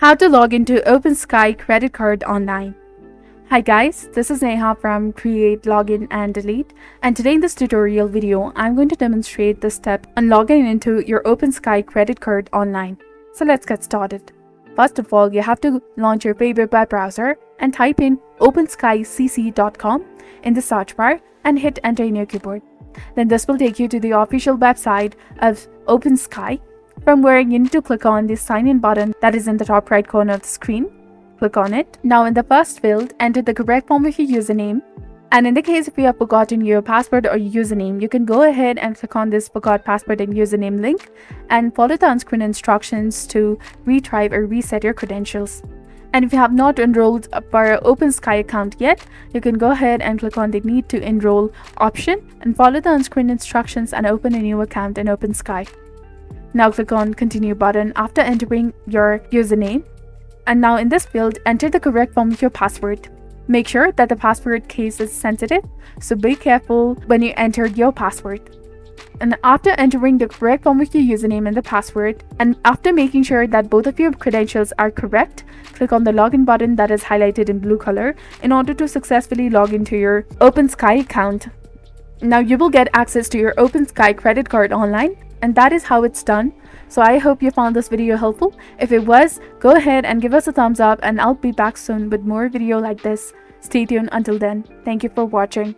How to log into Opensky Credit Card online. Hi guys, this is Neha from Create, Login and Delete, and today in this tutorial video, I'm going to demonstrate the step on logging into your Opensky Credit Card online. So let's get started. First of all, you have to launch your favorite web browser and type in openskycc.com in the search bar and hit enter in your keyboard. Then this will take you to the official website of Opensky, from where you need to click on the sign in button that is in the top right corner of the screen. Click on it. Now in the first field, enter the correct form of your username. And in the case if you have forgotten your password or your username, you can go ahead and click on this forgot password and username link and follow the on-screen instructions to retry or reset your credentials. And if you have not enrolled for an Opensky account yet, you can go ahead and click on the need to enroll option and follow the on-screen instructions and open a new account in Opensky. Now click on continue button after entering your username. And now in this field, enter the correct form of your password. Make sure that the password case is sensitive, so be careful when you enter your password. And after entering the correct form of your username and the password, and after making sure that both of your credentials are correct, click on the login button that is highlighted in blue color in order to successfully log into your Opensky account. Now you will get access to your Opensky credit card online, and that is how it's done. So I hope you found this video helpful. If it was, go ahead and give us a thumbs up, and I'll be back soon with more video like this. Stay tuned until then. Thank you for watching.